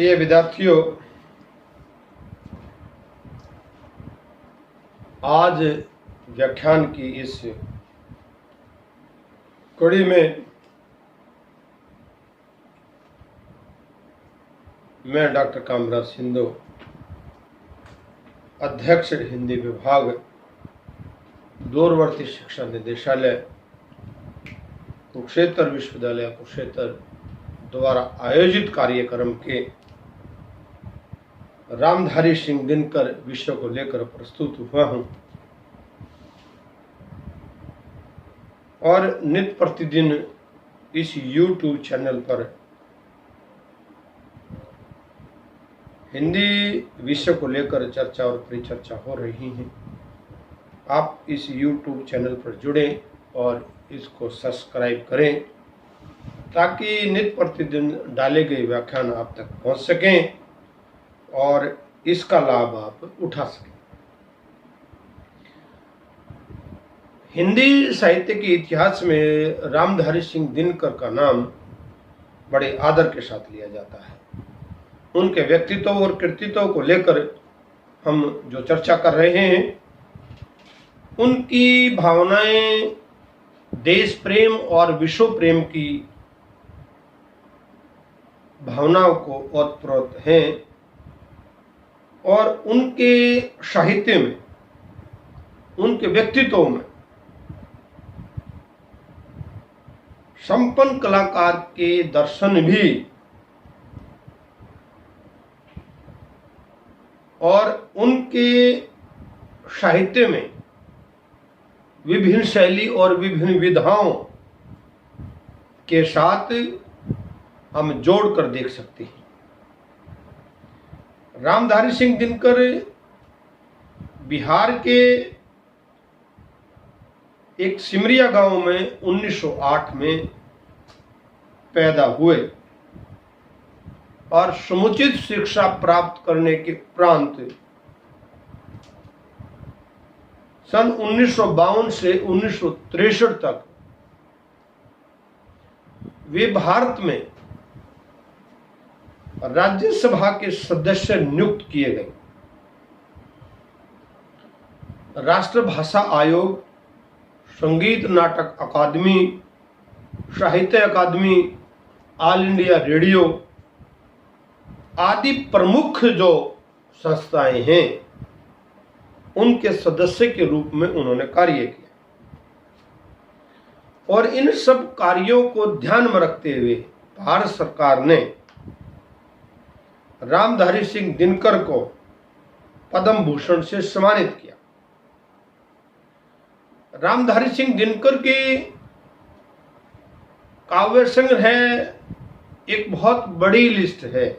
प्रिय विद्यार्थियों, आज व्याख्यान की इस कड़ी में मैं डॉक्टर कामराज सिंधु, अध्यक्ष हिंदी विभाग, दूरवर्ती शिक्षा निदेशालय, कुरुक्षेत्र विश्वविद्यालय कुरुक्षेत्र द्वारा आयोजित कार्यक्रम के रामधारी सिंह दिनकर विषय को लेकर प्रस्तुत हुआ हूं और नित्य प्रतिदिन इस YouTube चैनल पर हिंदी विषय को लेकर चर्चा और परिचर्चा हो रही है। आप इस YouTube चैनल पर जुड़ें और इसको सब्सक्राइब करें ताकि नित्य प्रतिदिन डाले गए व्याख्यान आप तक पहुंच सकें और इसका लाभ आप उठा सकें। हिंदी साहित्य के इतिहास में रामधारी सिंह दिनकर का नाम बड़े आदर के साथ लिया जाता है। उनके व्यक्तित्व और कृतित्व को लेकर हम जो चर्चा कर रहे हैं, उनकी भावनाएं देश प्रेम और विश्व प्रेम की भावनाओं को ओतप्रोत हैं और उनके साहित्य में, उनके व्यक्तित्व में संपन्न कलाकार के दर्शन भी और उनके साहित्य में विभिन्न शैली और विभिन्न विधाओं के साथ हम जोड़कर देख सकते हैं। रामधारी सिंह दिनकर बिहार के एक सिमरिया गांव में 1908 में पैदा हुए और समुचित शिक्षा प्राप्त करने के उपरांत सन 1952 से 1963 तक वे भारत में राज्यसभा के सदस्य नियुक्त किए गए। राष्ट्रभाषा आयोग, संगीत नाटक अकादमी, साहित्य अकादमी, ऑल इंडिया रेडियो आदि प्रमुख जो संस्थाएं हैं, उनके सदस्य के रूप में उन्होंने कार्य किया और इन सब कार्यों को ध्यान में रखते हुए भारत सरकार ने रामधारी सिंह दिनकर को पद्म भूषण से सम्मानित किया। रामधारी सिंह दिनकर की काव्य संग्रह एक बहुत बड़ी लिस्ट है,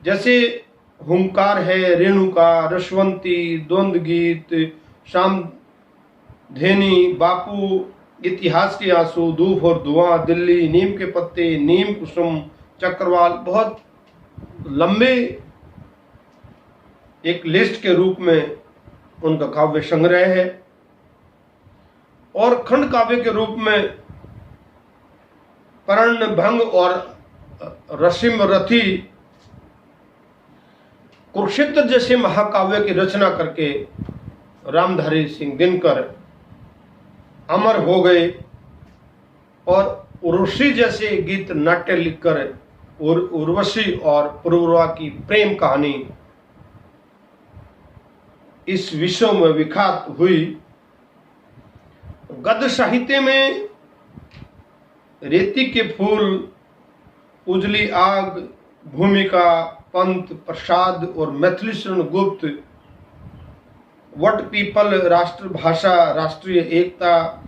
जैसे हुंकार है, रेणुका, रसवंती, द्वंद्व गीत, सामधेनी, बापू, इतिहास के आंसू, धूप और धुआं, दिल्ली, नीम के पत्ते, नीम कुसुम, चक्रवाल, बहुत लंबे एक लिस्ट के रूप में उनका काव्य संग्रह है। और खंड काव्य के रूप में पर्ण भंग और रसिम रथी, कुरुक्षेत्र जैसे महाकाव्य की रचना करके रामधारी सिंह दिनकर अमर हो गए और उर्वशी जैसे गीत नाट्य लिखकर उर्वशी और पुरवा की प्रेम कहानी इस विश्व में विख्यात हुई। गद्य साहित्य में रेती के फूल, उजली आग, भूमिका, पंत, प्रसाद और मैथिली शरण गुप्त, वट पीपल, राष्ट्रभाषा, राष्ट्रीय एकता,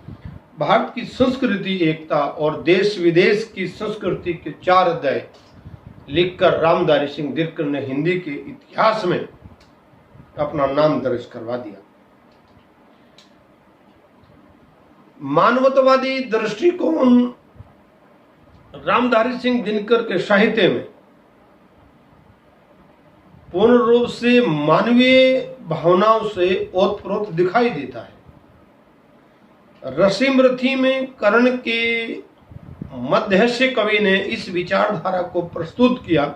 भारत की संस्कृति एकता और देश विदेश की संस्कृति के 4 अध्याय लिखकर रामधारी सिंह दिनकर ने हिंदी के इतिहास में अपना नाम दर्ज करवा दिया। मानवतावादी दृष्टिकोण रामधारी सिंह दिनकर के साहित्य में पूर्ण रूप से मानवीय भावनाओं से ओतप्रोत दिखाई देता है। रसिमरथी में कर्ण के मध्यस्य कवि ने इस विचारधारा को प्रस्तुत किया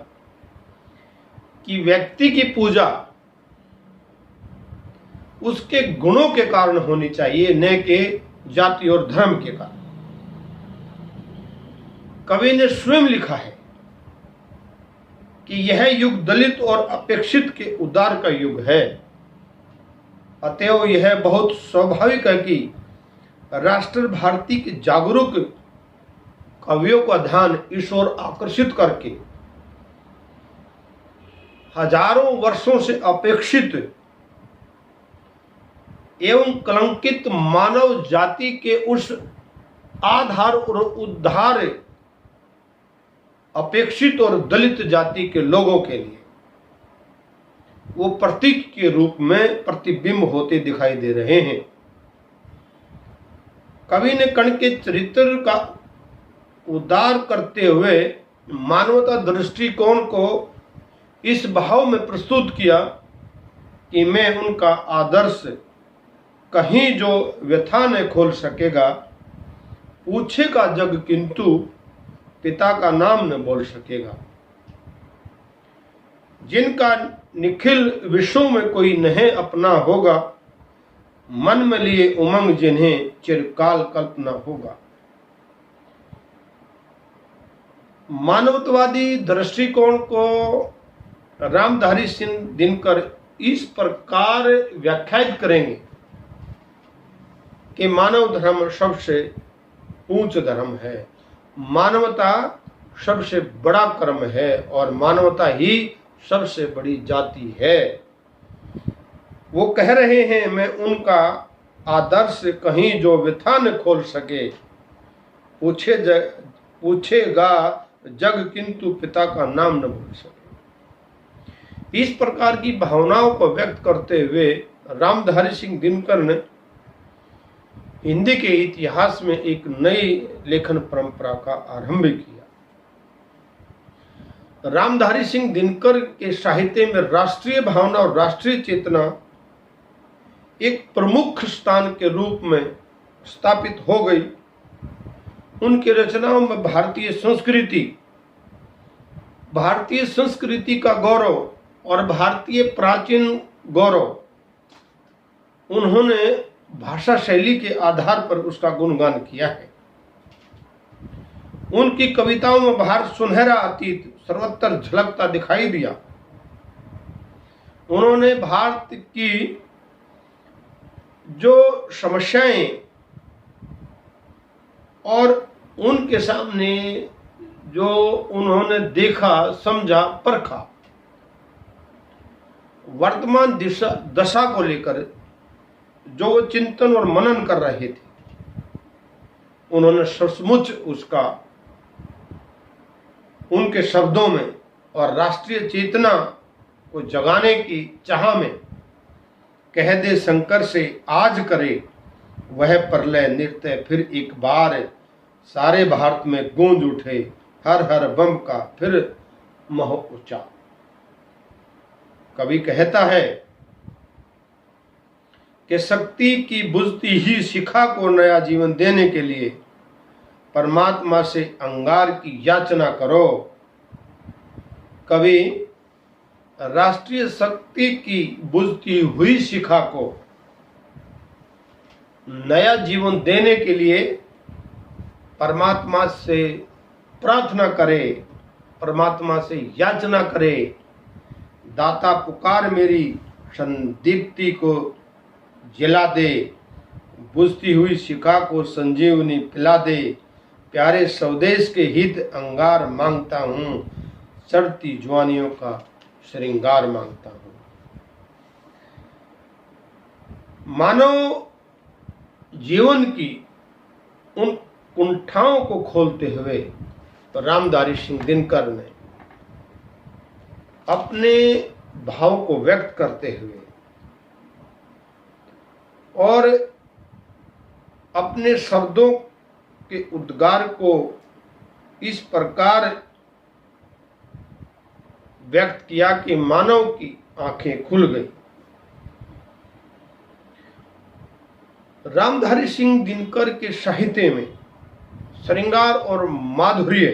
कि व्यक्ति की पूजा उसके गुणों के कारण होनी चाहिए, न कि जाति और धर्म के कारण। कवि ने स्वयं लिखा है कि यह युग दलित और अपेक्षित के उद्धार का युग है। अतएव यह बहुत स्वाभाविक है कि राष्ट्र भारती के जागरूक कवियों का ध्यान इस ओर आकर्षित करके हजारों वर्षों से अपेक्षित एवं कलंकित मानव जाति के उस आधार और उद्धार अपेक्षित और दलित जाति के लोगों के लिए वो प्रतीक के रूप में प्रतिबिंब होते दिखाई दे रहे हैं। कवि ने कर्ण के चरित्र का उद्धार करते हुए मानवता दृष्टिकोण को इस भाव में प्रस्तुत किया कि मैं उनका आदर्श कहीं जो व्यथा न खोल सकेगा, पूछेगा जग किंतु पिता का नाम न बोल सकेगा। जिनका निखिल विश्वों में कोई नहीं अपना होगा, मन में लिए उमंग जिन्हें चिरकाल कल्पना होगा। मानवतावादी दृष्टिकोण को रामधारी सिंह दिनकर इस प्रकार व्याख्यायित करेंगे कि मानव धर्म सबसे ऊंच धर्म है, मानवता सबसे बड़ा कर्म है और मानवता ही सबसे बड़ी जाति है। वो कह रहे हैं मैं उनका आदर्श कहीं जो व्यथा न खोल सके, पूछेगा जग किंतु पिता का नाम न भूल सके। इस प्रकार की भावनाओं को व्यक्त करते हुए रामधारी सिंह दिनकर ने हिंदी के इतिहास में एक नई लेखन परंपरा का आरंभ किया। रामधारी सिंह दिनकर के साहित्य में राष्ट्रीय भावना और राष्ट्रीय चेतना एक प्रमुख स्थान के रूप में स्थापित हो गई। उनकी रचनाओं में भारतीय संस्कृति का गौरव और भारतीय प्राचीन गौरव, उन्होंने भाषा शैली के आधार पर उसका गुणगान किया है। उनकी कविताओं में भारत सुनहरा अतीत सर्वत्र झलकता दिखाई दिया। उन्होंने भारत की जो समस्याएं और उनके सामने जो उन्होंने देखा, समझा, परखा, वर्तमान दशा को लेकर जो वो चिंतन और मनन कर रहे थे, उन्होंने सचमुच उसका उनके शब्दों में और राष्ट्रीय चेतना को जगाने की चाह में कह दे शंकर से आज करे वह प्रलय नृत्य फिर एक बार, सारे भारत में गूंज उठे हर हर बम का फिर मह ऊंचा। कवि कहता है कि शक्ति की बुझती ही शिखा को नया जीवन देने के लिए परमात्मा से अंगार की याचना करो। कवि राष्ट्रीय शक्ति की बुझती हुई शिखा को नया जीवन देने के लिए परमात्मा से प्रार्थना करे, परमात्मा से याचना करे। दाता पुकार मेरी संदीप्ति को जला दे, बुझती हुई शिखा को संजीवनी पिला दे। प्यारे स्वदेश के हित अंगार मांगता हूँ, चढ़ती जवानियों का श्रृंगार मांगता हूँ। मानव जीवन की उन कुंठाओं को खोलते हुए तो रामधारी सिंह दिनकर ने अपने भाव को व्यक्त करते हुए और अपने शब्दों के उद्गार को इस प्रकार व्यक्त किया कि मानव की आंखें खुल गई। रामधारी सिंह दिनकर के साहित्य में श्रृंगार और माधुर्य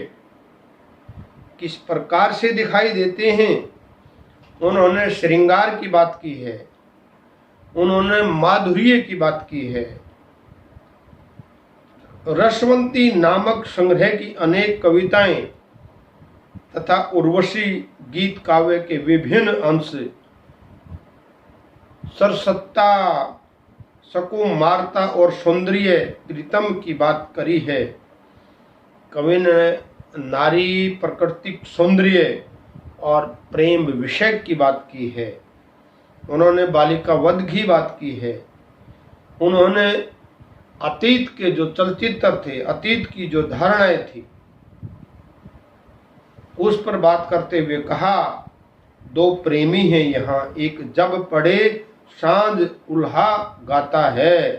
किस प्रकार से दिखाई देते हैं, उन्होंने श्रृंगार की बात की है, उन्होंने माधुर्य की बात की है। रसवंती नामक संग्रह की अनेक कविताएं तथा उर्वशी गीत काव्य के विभिन्न अंश, सरसत्ता, सकुमारता और सौंदर्य प्रीतम की बात करी है। कवि ने नारी प्राकृतिक सौंदर्य और प्रेम विषय की बात की है। उन्होंने बालिका वध की बात की है। उन्होंने अतीत के जो चलचित्र थे, अतीत की जो धारणाएं थी, उस पर बात करते हुए कहा, दो प्रेमी हैं यहाँ, एक जब पड़े सांझ उल्हा गाता है,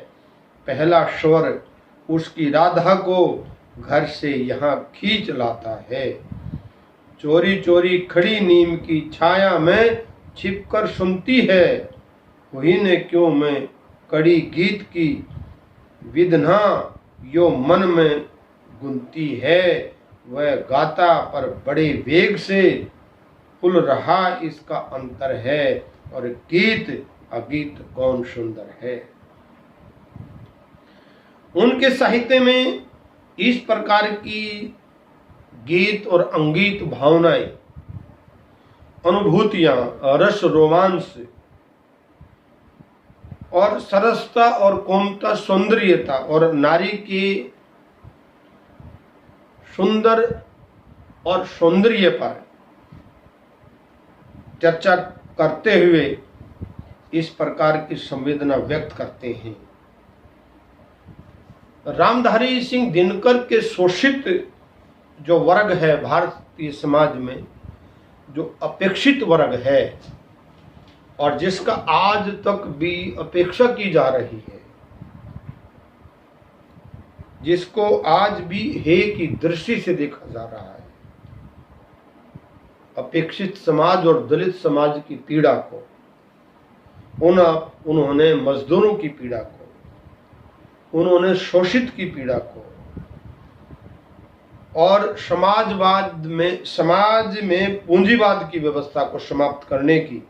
पहला स्वर उसकी राधा को घर से यहाँ खींच लाता है। चोरी चोरी खड़ी नीम की छाया में छिपकर सुनती है, वही ने क्यों मैं कड़ी गीत की विधना यो मन में गुनती है। वह गाता पर बड़े वेग से, फुल रहा इसका अंतर है, और गीत अगीत कौन सुंदर है। उनके साहित्य में इस प्रकार की गीत और अंगीत भावनाएं, अनुभूतियां, रस, रोमांस और सरसता और कोमलता, सौंदर्यता और नारी की सुंदर और सौंदर्य पर चर्चा करते हुए इस प्रकार की संवेदना व्यक्त करते हैं। रामधारी सिंह दिनकर के शोषित जो वर्ग है भारतीय समाज में, जो अपेक्षित वर्ग है और जिसका आज तक भी अपेक्षा की जा रही है, जिसको आज भी हे की दृष्टि से देखा जा रहा है, अपेक्षित समाज और दलित समाज की पीड़ा को, उन्होंने मजदूरों की पीड़ा को, उन्होंने शोषित की पीड़ा को और समाज में पूंजीवाद की व्यवस्था को समाप्त करने की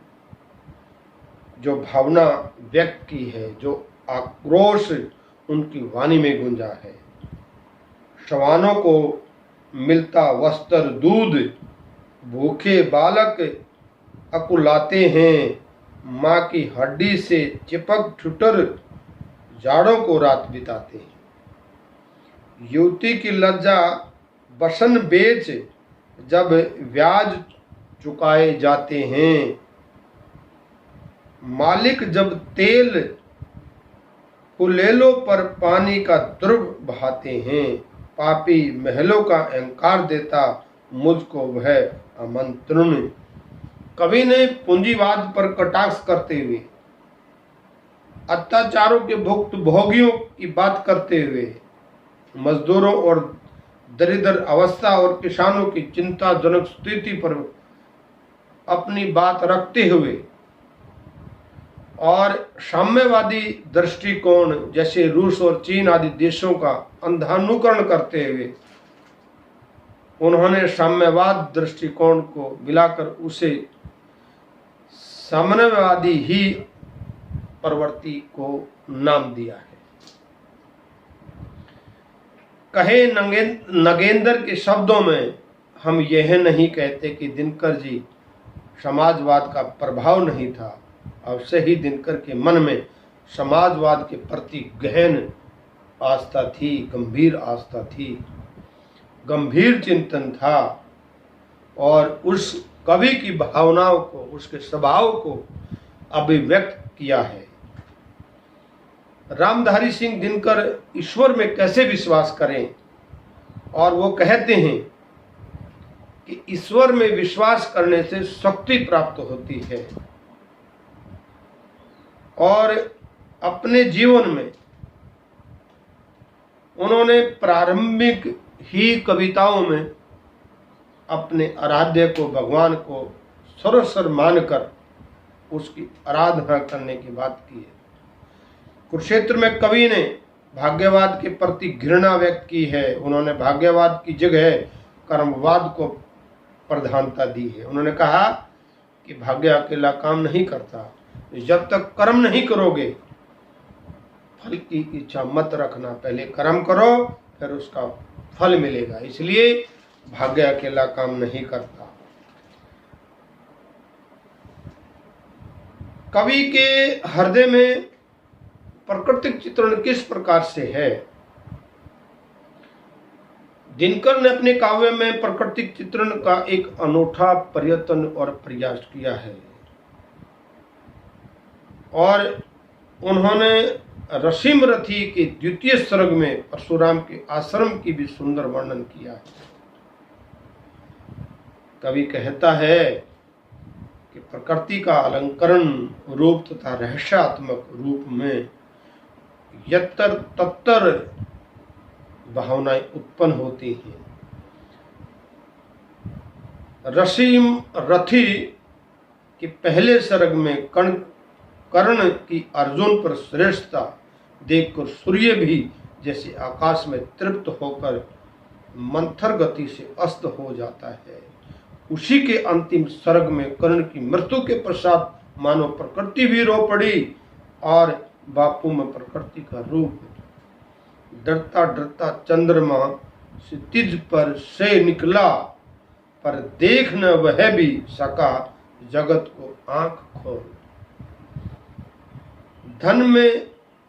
जो भावना व्यक्त की है, जो आक्रोश उनकी वाणी में गूंजा है। शवानों को मिलता वस्त्र दूध, भूखे बालक अकुलाते हैं, माँ की हड्डी से चिपक ठुटर जाड़ों को रात बिताते हैं। युवती की लज्जा बसन बेच जब ब्याज चुकाए जाते हैं, मालिक जब तेल कुलेलों पर पानी का द्रव बहाते हैं, पापी महलों का अहंकार देता मुझको वह आमंत्रण। कवि ने पूंजीवाद पर कटाक्ष करते हुए, अत्याचारों के भुक्त भोगियों की बात करते हुए, मजदूरों और दरिद्र अवस्था और किसानों की चिंताजनक स्थिति पर अपनी बात रखते हुए और साम्यवादी दृष्टिकोण जैसे रूस और चीन आदि देशों का अंधानुकरण करते हुए उन्होंने साम्यवाद दृष्टिकोण को मिलाकर उसे साम्यवादी ही प्रवृत्ति को नाम दिया है। कहे नगेंद्र के शब्दों में, हम यह नहीं कहते कि दिनकर जी समाजवाद का प्रभाव नहीं था, अवश्य ही दिनकर के मन में समाजवाद के प्रति गहन आस्था थी, गंभीर आस्था थी, गंभीर चिंतन था और उस कवि की भावनाओं को, उसके स्वभाव को अभिव्यक्त किया है। रामधारी सिंह दिनकर ईश्वर में कैसे विश्वास करें, और वो कहते हैं कि ईश्वर में विश्वास करने से शक्ति प्राप्त होती है और अपने जीवन में उन्होंने प्रारंभिक ही कविताओं में अपने आराध्य को, भगवान को सर्वस्व मानकर उसकी आराधना करने की बात की है। कुरुक्षेत्र में कवि ने भाग्यवाद के प्रति घृणा व्यक्त की है। उन्होंने भाग्यवाद की जगह कर्मवाद को प्रधानता दी है। उन्होंने कहा कि भाग्य अकेला काम नहीं करता। जब तक कर्म नहीं करोगे फल की इच्छा मत रखना, पहले कर्म करो फिर उसका फल मिलेगा। इसलिए भाग्य अकेला काम नहीं करता। कवि के हृदय में प्राकृतिक चित्रण किस प्रकार से है? दिनकर ने अपने काव्य में प्राकृतिक चित्रण का एक अनूठा प्रयत्न और प्रयास किया है और उन्होंने रसीम रथी के द्वितीय सर्ग में परशुराम के आश्रम की भी सुंदर वर्णन किया है। कवि कहता है कि प्रकृति का अलंकरण रूप तथा रहस्यात्मक रूप में यत्तर तत्तर भावनाएं उत्पन्न होती हैं। रसीम रथी के पहले सर्ग में कर्ण की अर्जुन पर श्रेष्ठता देखकर सूर्य भी जैसे आकाश में तृप्त होकर मंथर गति से अस्त हो जाता है, उसी के अंतिम सर्ग में कर्ण की मृत्यु के पश्चात मानो प्रकृति भी रो पड़ी और बापू में प्रकृति का रूप डरता डरता चंद्रमा क्षितिज पर से निकला, पर देख न वह भी सका जगत को आंख खोल। धन में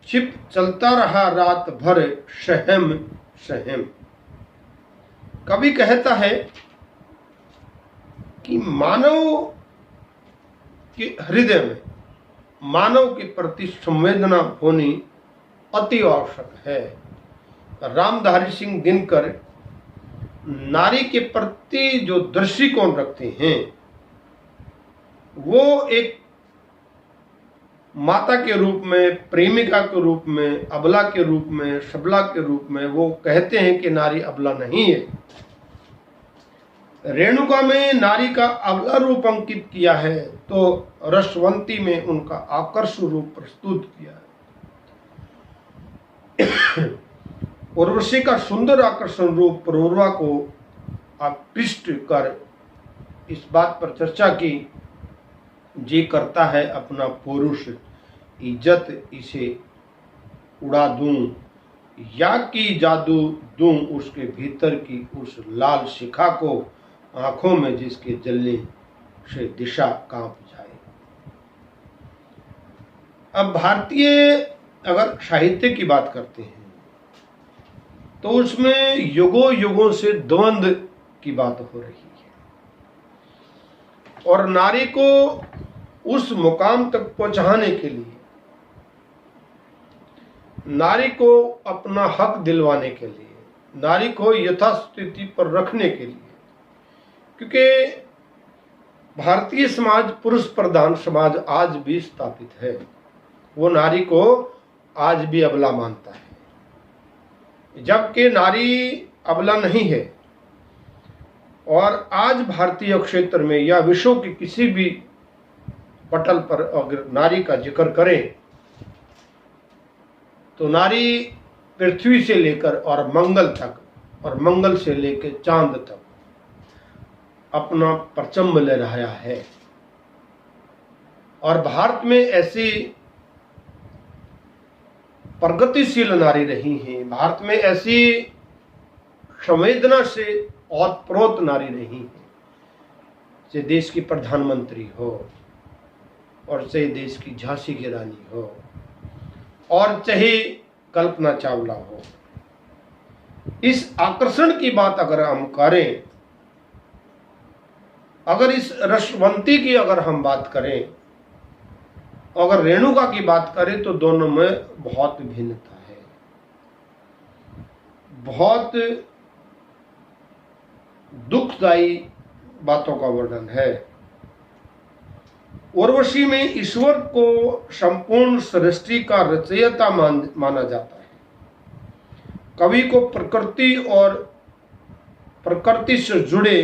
छिप चलता रहा रात भर सहम सहम। कवि कहता है कि मानव के हृदय में मानव के प्रति संवेदना होनी अति आवश्यक है। रामधारी सिंह दिनकर नारी के प्रति जो दृष्टिकोण रखते हैं वो एक माता के रूप में, प्रेमिका के रूप में, अबला के रूप में, सबला के रूप में, वो कहते हैं कि नारी अबला नहीं है। रेणुका में नारी का अबला रूप अंकित किया है तो रसवंती में उनका आकर्ष रूप प्रस्तुत किया है। उर्वशी का सुंदर आकर्षण रूप पुरूरवा को आकृष्ट कर इस बात पर चर्चा की, जे करता है अपना पुरुष इज्जत इसे उड़ा दूं या की जादू दूं उसके भीतर की उस लाल शिखा को आंखों में जिसके जलने से दिशा कांप जाए। अब भारतीय अगर साहित्य की बात करते हैं तो उसमें युगों युगों से द्वंद्व की बात हो रही है और नारी को उस मुकाम तक पहुंचाने के लिए, नारी को अपना हक दिलवाने के लिए, नारी को यथास्थिति पर रखने के लिए, क्योंकि भारतीय समाज पुरुष प्रधान समाज आज भी स्थापित है, वो नारी को आज भी अबला मानता है, जबकि नारी अबला नहीं है। और आज भारतीय क्षेत्र में या विश्व के किसी भी पटल पर अगर नारी का जिक्र करें तो नारी पृथ्वी से लेकर और मंगल तक और मंगल से लेकर चांद तक अपना परचम ले रहा है। और भारत में ऐसी प्रगतिशील नारी रही हैं, भारत में ऐसी संवेदना से ओतप्रोत नारी रही है, चाहे देश की प्रधानमंत्री हो और चाहे देश की झांसी की रानी हो और चाहे कल्पना चावला हो। इस आकर्षण की बात अगर हम करें, अगर इस रसवंती की अगर हम बात करें, अगर रेणुका की बात करें तो दोनों में बहुत भिन्नता है, बहुत दुखदायी बातों का वर्णन है। उर्वशी में ईश्वर को संपूर्ण सृष्टि का रचयिता माना जाता है। कवि को प्रकृति और प्रकृति से जुड़े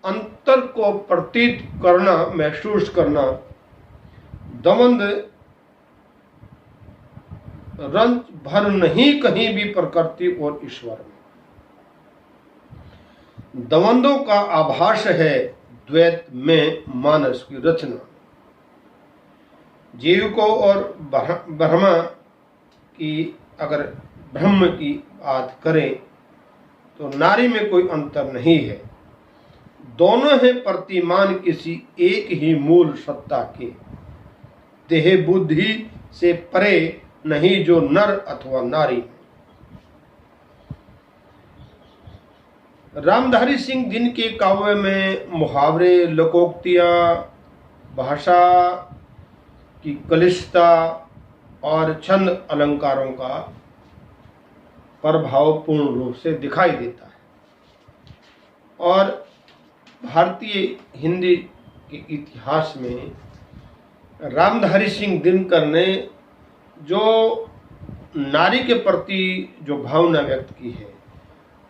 अंतर को प्रतीत करना, महसूस करना, दवंद रंज भर नहीं कहीं भी प्रकृति और ईश्वर में। दवंदों का आभास है द्वैत में मानस की रचना। जीव को और ब्रह्म की बात करें तो नारी में कोई अंतर नहीं है। दोनों हैं प्रतिमान किसी एक ही मूल सत्ता के, देह बुद्धि से परे नहीं जो नर अथवा नारी। रामधारी सिंह दिन के काव्य में मुहावरे, लोकोक्तियां, भाषा की कलिष्ठता और छंद अलंकारों का प्रभाव पूर्ण रूप से दिखाई देता है। और भारतीय हिंदी के इतिहास में रामधारी सिंह दिनकर ने जो नारी के प्रति जो भावना व्यक्त की है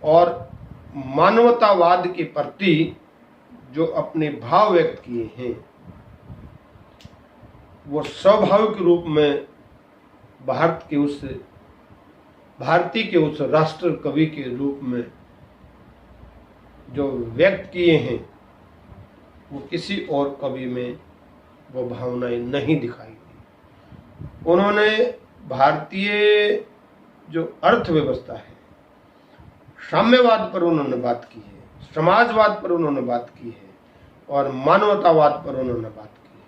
और मानवतावाद के प्रति जो अपने भाव व्यक्त किए हैं, वो स्वाभाविक रूप में भारतीय के उस राष्ट्र कवि के रूप में जो व्यक्त किए हैं, वो किसी और कवि में वो भावनाएं नहीं दिखाई दी। उन्होंने भारतीय जो अर्थव्यवस्था है, साम्यवाद पर उन्होंने बात की है, समाजवाद पर उन्होंने बात की है और मानवतावाद पर उन्होंने बात की है।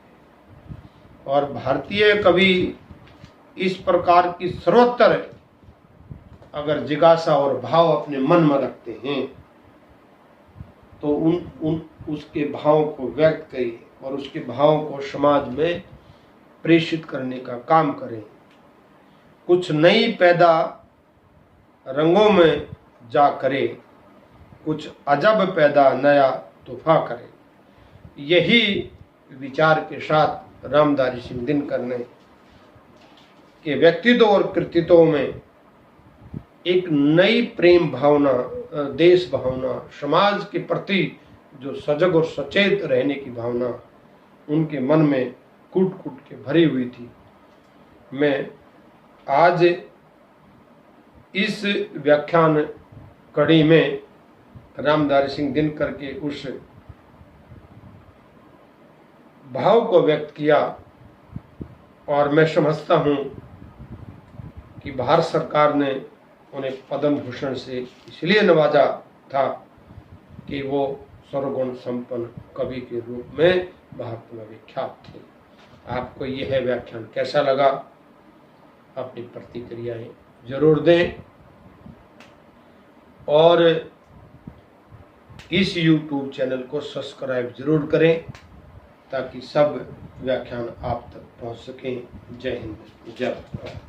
और भारतीय कवि इस प्रकार की सर्वोत्तर अगर जिज्ञासा और भाव अपने मन में रखते हैं तो उसके भावों को व्यक्त करें और उसके भावों को समाज में प्रेषित करने का काम करें। कुछ नई पैदा रंगों में जा करे, कुछ अजब पैदा नया तोहफा करे। यही विचार के साथ रामधारी सिंह दिनकर ने के व्यक्तित्व और कृतित्व में एक नई प्रेम भावना, देश भावना, समाज के प्रति जो सजग और सचेत रहने की भावना उनके मन में कूट कूट के भरी हुई थी। मैं आज इस व्याख्यान कड़ी में रामधारी सिंह दिनकर के उस भाव को व्यक्त किया और मैं समझता हूँ कि भारत सरकार ने उन्हें पद्म भूषण से इसलिए नवाजा था कि वो सर्वगुण संपन्न कवि के रूप में भारत में विख्यात थे। आपको यह व्याख्यान कैसा लगा? अपनी प्रतिक्रियाएं जरूर दें और इस YouTube चैनल को सब्सक्राइब जरूर करें ताकि सब व्याख्यान आप तक पहुंच सकें। जय हिंद, जय भारत।